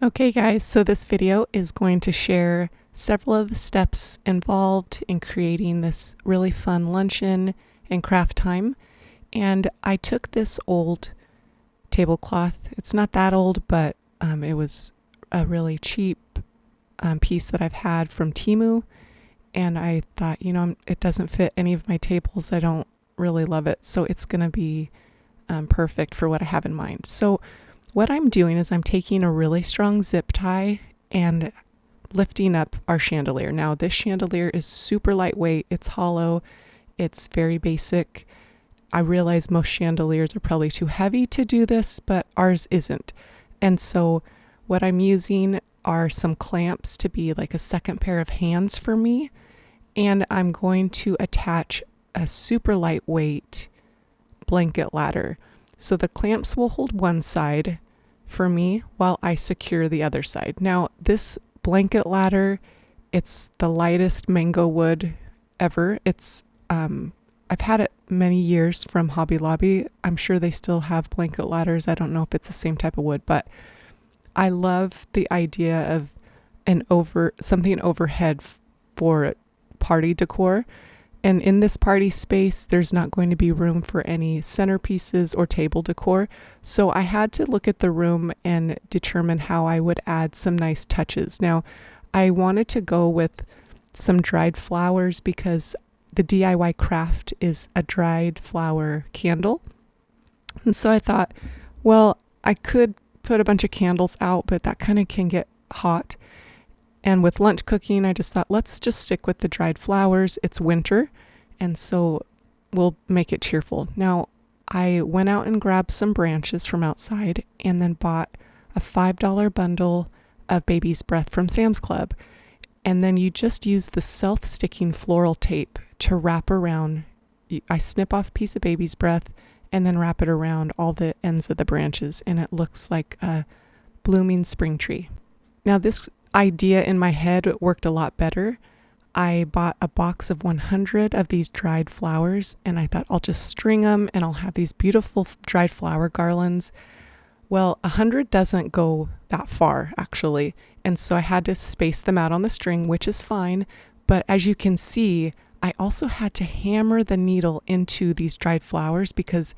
Okay guys, so this video is going to share several of the steps involved in creating this really fun luncheon and craft time. And I took this old tablecloth. It's not that old, but it was a really cheap piece that I've had from Temu. And I thought, it doesn't fit any of my tables. I don't really love it. So it's going to be perfect for what I have in mind. So what I'm doing is I'm taking a really strong zip tie and lifting up our chandelier. Now this chandelier is super lightweight. It's hollow. It's very basic. I realize most chandeliers are probably too heavy to do this, but ours isn't. And so what I'm using are some clamps to be like a second pair of hands for me. And I'm going to attach a super lightweight blanket ladder. So the clamps will hold one side for me while I secure the other side. Now this blanket ladder, it's the lightest mango wood ever. It's I've had it many years from Hobby Lobby. I'm sure they still have blanket ladders. I don't know if it's the same type of wood, but I love the idea of something overhead for party decor. And in this party space, there's not going to be room for any centerpieces or table decor. So I had to look at the room and determine how I would add some nice touches. Now, I wanted to go with some dried flowers because the DIY craft is a dried flower candle. And so I thought, well, I could put a bunch of candles out, but that kind of can get hot. And with lunch cooking, I just thought, let's just stick with the dried flowers. It's winter, and so we'll make it cheerful. Now, I went out and grabbed some branches from outside and then bought a $5 bundle of baby's breath from Sam's Club. And then you just use the self-sticking floral tape to wrap around. I snip off a piece of baby's breath and then wrap it around all the ends of the branches, and it looks like a blooming spring tree. Now, this idea in my head worked a lot better. I bought a box of 100 of these dried flowers, and I thought I'll just string them and I'll have these beautiful dried flower garlands. Well, 100 doesn't go that far actually, and so I had to space them out on the string, which is fine. But as you can see, I also had to hammer the needle into these dried flowers because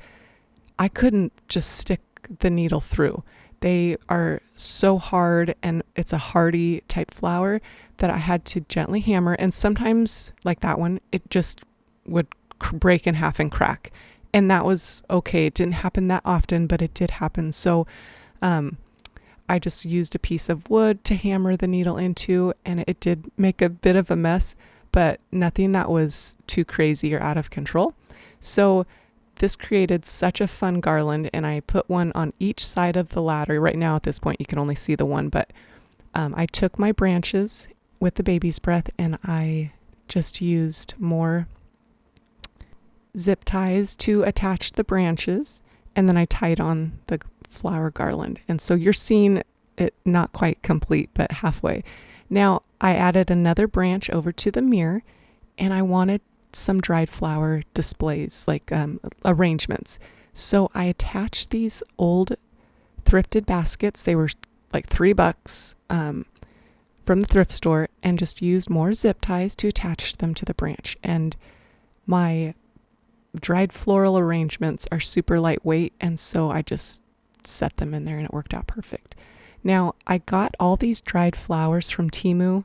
I couldn't just stick the needle through. They are so hard, and it's a hardy type flower that I had to gently hammer. And sometimes, like that one, it just would break in half and crack. And that was okay. It didn't happen that often, but it did happen. So I just used a piece of wood to hammer the needle into, and it did make a bit of a mess, but nothing that was too crazy or out of control. So this created such a fun garland, and I put one on each side of the ladder. Right now at this point you can only see the one, but I took my branches with the baby's breath and I just used more zip ties to attach the branches, and then I tied on the flower garland. And so you're seeing it not quite complete, but halfway. Now I added another branch over to the mirror, and I wanted some dried flower displays, like arrangements. So I attached these old thrifted baskets. They were like $3 from the thrift store, and just used more zip ties to attach them to the branch. And my dried floral arrangements are super lightweight, and so I just set them in there and it worked out perfect. Now I got all these dried flowers from Temu.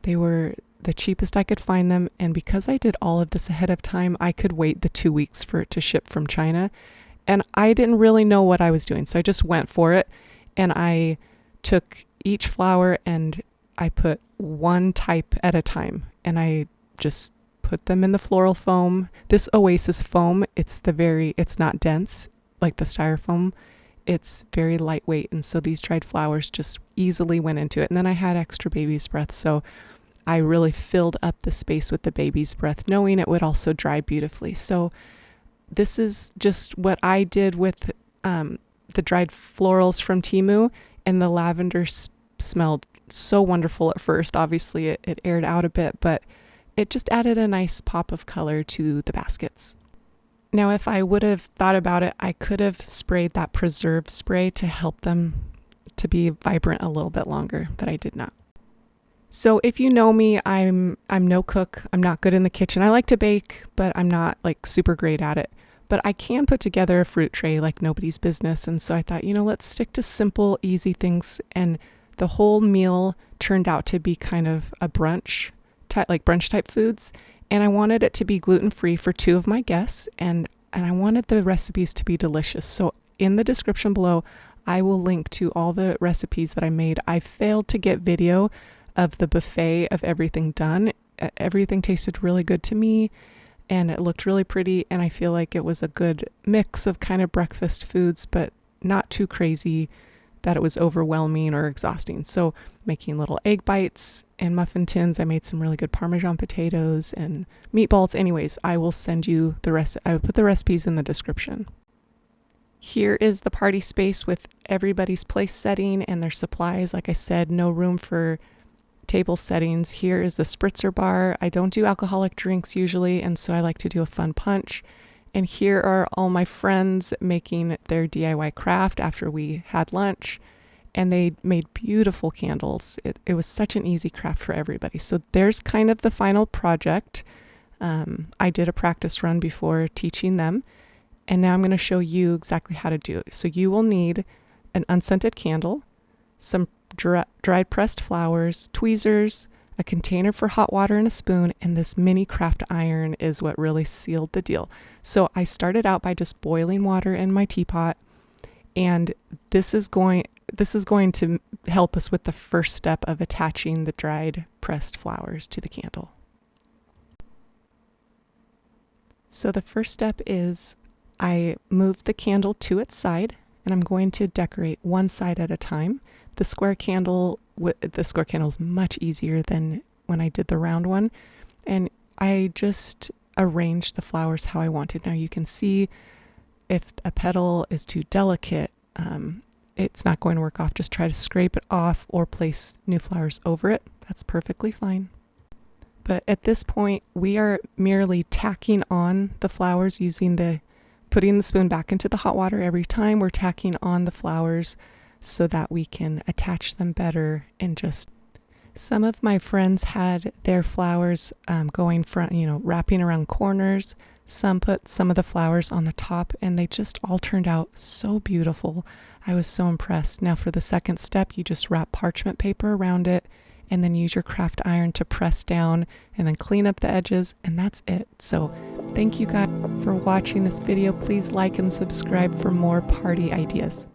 They were the cheapest I could find them, and because I did all of this ahead of time, I could wait the 2 weeks for it to ship from China, and I didn't really know what I was doing, so I just went for it. And I took each flower and I put one type at a time, and I just put them in the floral foam. This Oasis foam, it's not dense like the styrofoam. It's very lightweight, and so these dried flowers just easily went into it. And then I had extra baby's breath, so I really filled up the space with the baby's breath, knowing it would also dry beautifully. So this is just what I did with the dried florals from Temu, and the lavender smelled so wonderful at first. Obviously it aired out a bit, but it just added a nice pop of color to the baskets. Now, if I would have thought about it, I could have sprayed that preserve spray to help them to be vibrant a little bit longer, but I did not. So if you know me, I'm no cook. I'm not good in the kitchen. I like to bake, but I'm not like super great at it. But I can put together a fruit tray like nobody's business. And so I thought, let's stick to simple, easy things. And the whole meal turned out to be kind of a brunch type foods. And I wanted it to be gluten-free for 2 of my guests. And I wanted the recipes to be delicious. So in the description below, I will link to all the recipes that I made. I failed to get video of the buffet of everything done. Everything tasted really good to me, and it looked really pretty, and I feel like it was a good mix of kind of breakfast foods, but not too crazy that it was overwhelming or exhausting. So making little egg bites and muffin tins. I made some really good Parmesan potatoes and meatballs. Anyways, I will send you the rest. I will put the recipes in the description. Here is the party space with everybody's place setting and their supplies. Like I said, no room for table settings. Here is the spritzer bar. I don't do alcoholic drinks usually, and so I like to do a fun punch. And here are all my friends making their DIY craft after we had lunch, and they made beautiful candles. It was such an easy craft for everybody. So there's kind of the final project. I did a practice run before teaching them, and now I'm going to show you exactly how to do it. So you will need an unscented candle, some dried pressed flowers, tweezers, a container for hot water and a spoon, and this mini craft iron is what really sealed the deal. So I started out by just boiling water in my teapot, and this is going to help us with the first step of attaching the dried pressed flowers to the candle. So the first step is I moved the candle to its side, and I'm going to decorate one side at a time. The square candle is much easier than when I did the round one, and I just arranged the flowers how I wanted. Now you can see if a petal is too delicate, it's not going to work off. Just try to scrape it off or place new flowers over it. That's perfectly fine. But at this point, we are merely tacking on the flowers putting the spoon back into the hot water every time. We're tacking on the flowers so that we can attach them better. And just some of my friends had their flowers going wrapping around corners. Some put some of the flowers on the top, and they just all turned out so beautiful. I was so impressed. Now for the second step, you just wrap parchment paper around it and then use your craft iron to press down and then clean up the edges, and that's it. So thank you guys for watching this video. Please like and subscribe for more party ideas.